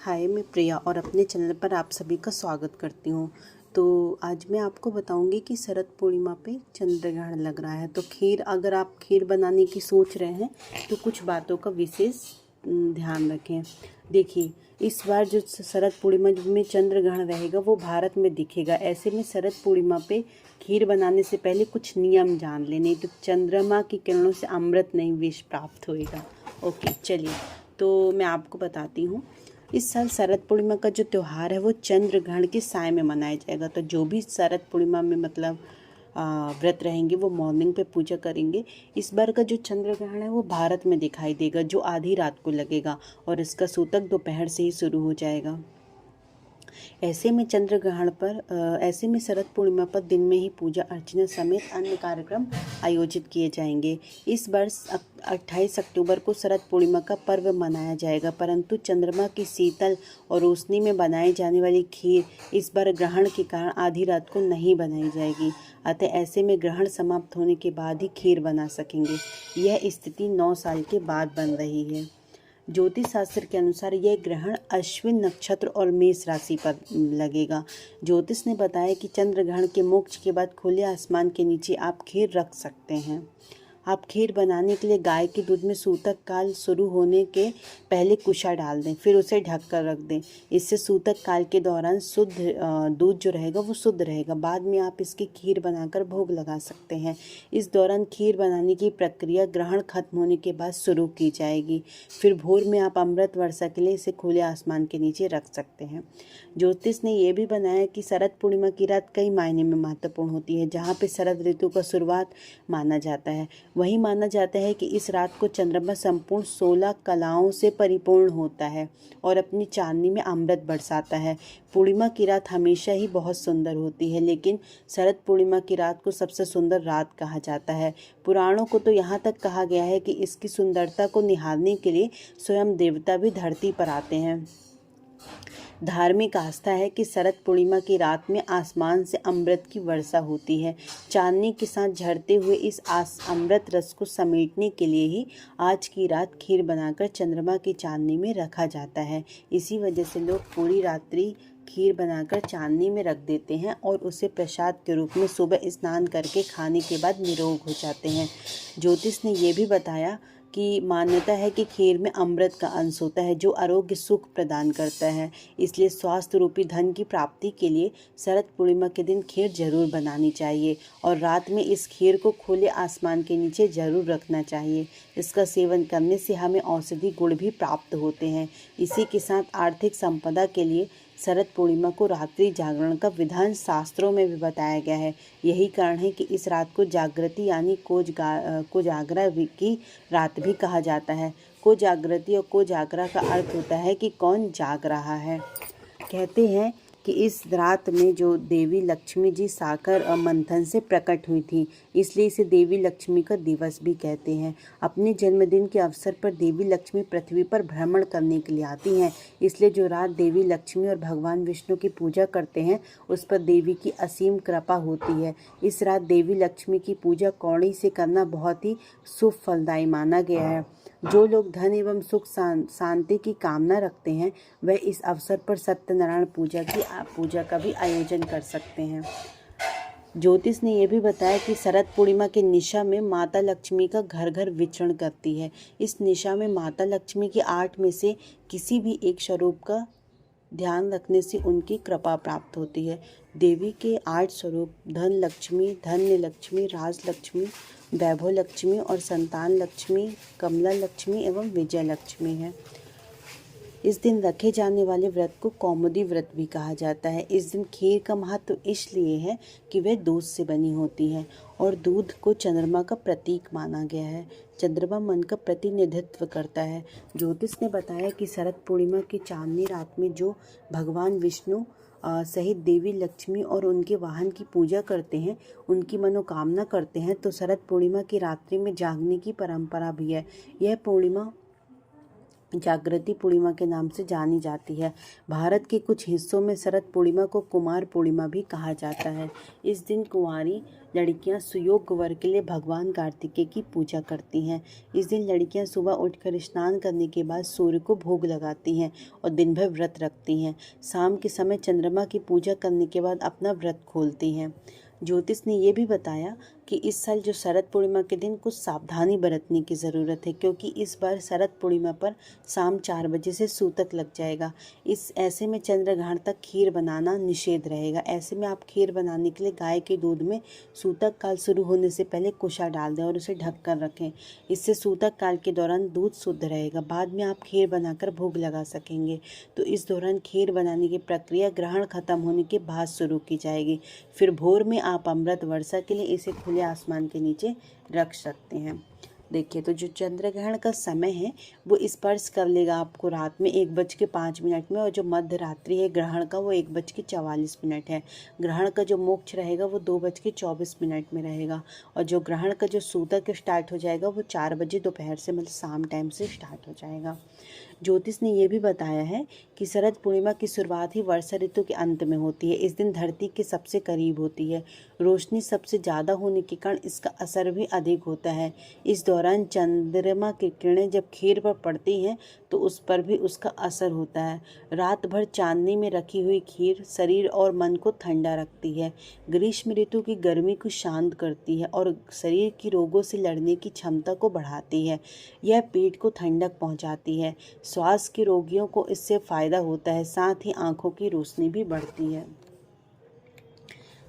हाय, मैं प्रिया और अपने चैनल पर आप सभी का स्वागत करती हूँ। तो आज मैं आपको बताऊँगी कि शरद पूर्णिमा पे चंद्र ग्रहण लग रहा है। तो अगर आप खीर बनाने की सोच रहे हैं तो कुछ बातों का विशेष ध्यान रखें। देखिए, इस बार जो शरद पूर्णिमा में चंद्र ग्रहण रहेगा वो भारत में दिखेगा। ऐसे में शरद पूर्णिमा पे खीर बनाने से पहले कुछ नियम जान लें, नहीं तो चंद्रमा की किरणों से अमृत नहीं विष प्राप्त होएगा। ओके, चलिए तो मैं आपको बताती हूँ। इस साल शरद पूर्णिमा का जो त्यौहार है वो चंद्र ग्रहण के साय में मनाया जाएगा। तो जो भी शरद पूर्णिमा में व्रत रहेंगे वो मॉर्निंग पे पूजा करेंगे। इस बार का जो चंद्र ग्रहण है वो भारत में दिखाई देगा, जो आधी रात को लगेगा और इसका सूतक दोपहर से ही शुरू हो जाएगा। ऐसे में शरद पूर्णिमा पर दिन में ही पूजा अर्चना समेत अन्य कार्यक्रम आयोजित किए जाएंगे। इस वर्ष 28 अक्टूबर को शरद पूर्णिमा का पर्व मनाया जाएगा, परंतु चंद्रमा की शीतल और रोशनी में बनाई जाने वाली खीर इस बार ग्रहण के कारण आधी रात को नहीं बनाई जाएगी। अतः ऐसे में ग्रहण समाप्त होने के बाद ही खीर बना सकेंगे। यह स्थिति 9 साल के बाद बन रही है। ज्योतिष शास्त्र के अनुसार यह ग्रहण अश्विन नक्षत्र और मेष राशि पर लगेगा। ज्योतिष ने बताया कि चंद्र ग्रहण के मोक्ष के बाद खुले आसमान के नीचे आप खीर रख सकते हैं। आप खीर बनाने के लिए गाय के दूध में सूतक काल शुरू होने के पहले कुशा डाल दें, फिर उसे ढक कर रख दें। इससे सूतक काल के दौरान शुद्ध दूध जो रहेगा वो शुद्ध रहेगा। बाद में आप इसकी खीर बनाकर भोग लगा सकते हैं। इस दौरान खीर बनाने की प्रक्रिया ग्रहण खत्म होने के बाद शुरू की जाएगी। फिर भोर में आप अमृत वर्षा के लिए इसे खुले आसमान के नीचे रख सकते हैं। ज्योतिष ने यह भी बनाया कि शरद पूर्णिमा की रात कई मायने में महत्वपूर्ण होती है। जहाँ पे शरद ऋतु का शुरुआत माना जाता है, वही माना जाता है कि इस रात को चंद्रमा संपूर्ण 16 कलाओं से परिपूर्ण होता है और अपनी चांदनी में अमृत बरसाता है। पूर्णिमा की रात हमेशा ही बहुत सुंदर होती है, लेकिन शरद पूर्णिमा की रात को सबसे सुंदर रात कहा जाता है। पुराणों को तो यहाँ तक कहा गया है कि इसकी सुंदरता को निहारने के लिए स्वयं देवता भी धरती पर आते हैं। धार्मिक आस्था है कि शरद पूर्णिमा की रात में आसमान से अमृत की वर्षा होती है। चांदनी के साथ झरते हुए इस अमृत रस को समेटने के लिए ही आज की रात खीर बनाकर चंद्रमा की चांदनी में रखा जाता है। इसी वजह से लोग पूरी रात्रि खीर बनाकर चांदनी में रख देते हैं और उसे प्रसाद के रूप में सुबह स्नान करके खाने के बाद निरोग हो जाते हैं। ज्योतिष ने यह भी बताया कि मान्यता है कि खीर में अमृत का अंश होता है, जो आरोग्य सुख प्रदान करता है। इसलिए स्वास्थ्य रूपी धन की प्राप्ति के लिए शरद पूर्णिमा के दिन खीर जरूर बनानी चाहिए और रात में इस खीर को खुले आसमान के नीचे जरूर रखना चाहिए। इसका सेवन करने से हमें औषधि गुण भी प्राप्त होते हैं। इसी के साथ आर्थिक संपदा के लिए शरद पूर्णिमा को रात्रि जागरण का विधान शास्त्रों में भी बताया गया है। यही कारण है कि इस रात को जागृति यानी कोजागरा की रात भी कहा जाता है। कोजागृति और कोजागरा का अर्थ होता है कि कौन जाग रहा है। कहते हैं कि इस रात में जो देवी लक्ष्मी जी साकर मंथन से प्रकट हुई थी, इसलिए इसे देवी लक्ष्मी का दिवस भी कहते हैं। अपने जन्मदिन के अवसर पर देवी लक्ष्मी पृथ्वी पर भ्रमण करने के लिए आती हैं, इसलिए जो रात देवी लक्ष्मी और भगवान विष्णु की पूजा करते हैं उस पर देवी की असीम कृपा होती है। इस रात देवी लक्ष्मी की पूजा कौड़ी से करना बहुत ही शुभ फलदायी माना गया है। जो लोग धन एवं सुख शांति की कामना रखते हैं वह इस अवसर पर सत्यनारायण पूजा का भी आयोजन कर सकते हैं। ज्योतिष ने यह भी बताया कि शरद पूर्णिमा के निशा में माता लक्ष्मी का घर घर विचरण करती है। इस निशा में माता लक्ष्मी के 8 में से किसी भी एक स्वरूप का ध्यान रखने से उनकी कृपा प्राप्त होती है। देवी के 8 स्वरूप धन लक्ष्मी, धन्य लक्ष्मी, राज लक्ष्मी, वैभव लक्ष्मी और संतान लक्ष्मी, कमला लक्ष्मी एवं विजय लक्ष्मी है। इस दिन रखे जाने वाले व्रत को कौमुदी व्रत भी कहा जाता है। इस दिन खीर का महत्व इसलिए है कि वह दूध से बनी होती है और दूध को चंद्रमा का प्रतीक माना गया है। चंद्रमा मन का प्रतिनिधित्व करता है। ज्योतिष ने बताया कि शरद पूर्णिमा की चांदनी रात में जो भगवान विष्णु सहित देवी लक्ष्मी और उनके वाहन की पूजा करते हैं, उनकी मनोकामना करते हैं, तो शरद पूर्णिमा की रात्रि में जागने की परंपरा भी है। यह पूर्णिमा जागृति पूर्णिमा के नाम से जानी जाती है। भारत के कुछ हिस्सों में शरद पूर्णिमा को कुमार पूर्णिमा भी कहा जाता है। इस दिन कुंवारी लड़कियां सुयोग वर के लिए भगवान कार्तिकेय की पूजा करती हैं। इस दिन लड़कियां सुबह उठकर स्नान करने के बाद सूर्य को भोग लगाती हैं और दिन भर व्रत रखती हैं। शाम के समय चंद्रमा की पूजा करने के बाद अपना व्रत खोलती हैं। ज्योतिष ने यह भी बताया कि इस साल जो शरद पूर्णिमा के दिन कुछ सावधानी बरतने की ज़रूरत है, क्योंकि इस बार शरद पूर्णिमा पर शाम 4 बजे से सूतक लग जाएगा। ऐसे में चंद्रग्रहण तक खीर बनाना निषेध रहेगा। ऐसे में आप खीर बनाने के लिए गाय के दूध में सूतक काल शुरू होने से पहले कुशा डाल दें और उसे ढक कर रखें। इससे सूतक काल के दौरान दूध शुद्ध रहेगा। बाद में आप खीर बनाकर भोग लगा सकेंगे। तो इस दौरान खीर बनाने की प्रक्रिया ग्रहण खत्म होने के बाद शुरू की जाएगी। फिर भोर में आप अमृत वर्षा के लिए इसे खुले आसमान के नीचे रख सकते हैं। देखिए, तो जो चंद्र ग्रहण का समय है वो स्पर्श कर लेगा आपको रात में 1:05 में, और जो मध्य रात्रि है ग्रहण का वो 1:44 है। ग्रहण का जो मोक्ष रहेगा वो 2:24 में रहेगा, और जो ग्रहण का जो सूतक स्टार्ट हो जाएगा वो 4 बजे दोपहर से, मतलब शाम टाइम से स्टार्ट हो जाएगा। ज्योतिष ने यह भी बताया है कि शरद पूर्णिमा की शुरुआत ही वर्षा ऋतु के अंत में होती है। इस दिन धरती के सबसे करीब होती है। रोशनी सबसे ज़्यादा होने के कारण इसका असर भी अधिक होता है। इस दौरान चंद्रमा की किरणें जब खीर पर पड़ती हैं तो उस पर भी उसका असर होता है। रात भर चांदनी में रखी हुई खीर शरीर और मन को ठंडा रखती है, ग्रीष्म ऋतु की गर्मी को शांत करती है और शरीर की रोगों से लड़ने की क्षमता को बढ़ाती है। यह पेट को ठंडक पहुंचाती है। श्वास के रोगियों को इससे फ़ायदा होता है। साथ ही आँखों की रोशनी भी बढ़ती है।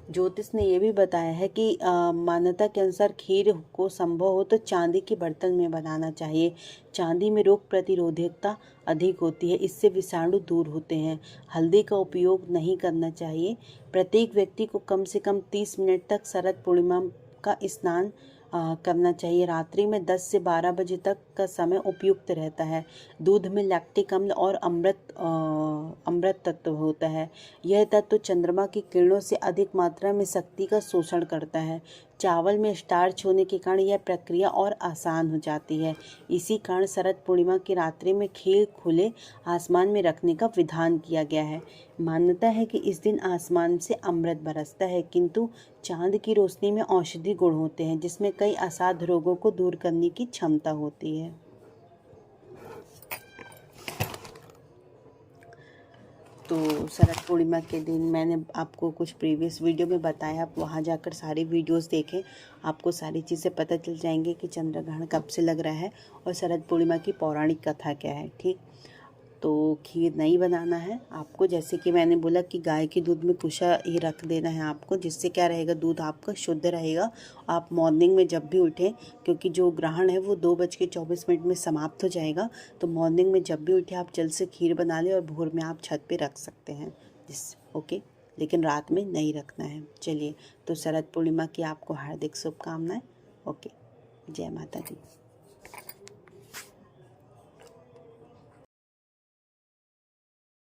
ज्योतिष ने यह भी बताया है कि मान्यता के अनुसार खीर को संभव हो तो चांदी के बर्तन में बनाना चाहिए। चांदी में रोग प्रतिरोधकता अधिक होती है, इससे विषाणु दूर होते हैं। हल्दी का उपयोग नहीं करना चाहिए। प्रत्येक व्यक्ति को कम से कम 30 मिनट तक शरद पूर्णिमा का स्नान करना चाहिए। रात्रि में 10 से 12 बजे तक का समय उपयुक्त रहता है। दूध में लैक्टिक अम्ल और अमृत तत्व होता है। यह तत्व चंद्रमा की किरणों से अधिक मात्रा में शक्ति का शोषण करता है। चावल में स्टार्च होने के कारण यह प्रक्रिया और आसान हो जाती है। इसी कारण शरद पूर्णिमा की रात्रि में खीर खुले आसमान में रखने का विधान किया गया है। मान्यता है कि इस दिन आसमान से अमृत बरसता है, किंतु चांद की रोशनी में औषधि गुण होते हैं, जिसमें कई असाध्य रोगों को दूर करने की क्षमता होती है। तो शरद पूर्णिमा के दिन मैंने आपको कुछ प्रीवियस वीडियो में बताया, आप वहाँ जाकर सारी वीडियोस देखें, आपको सारी चीज़ें पता चल जाएंगे कि चंद्र ग्रहण कब से लग रहा है और शरद पूर्णिमा की पौराणिक कथा क्या है। ठीक, तो खीर नहीं बनाना है आपको, जैसे कि मैंने बोला कि गाय के दूध में कुशा ही रख देना है आपको, जिससे क्या रहेगा, दूध आपका शुद्ध रहेगा। आप मॉर्निंग में जब भी उठें, क्योंकि जो ग्रहण है वो 2:24 में समाप्त हो जाएगा, तो मॉर्निंग में जब भी उठें आप जल्द से खीर बना लें और भोर में आप छत पे रख सकते हैं ओके, लेकिन रात में नहीं रखना है। चलिए, तो शरद पूर्णिमा की आपको हार्दिक शुभकामनाएँ। ओके, जय माता दी।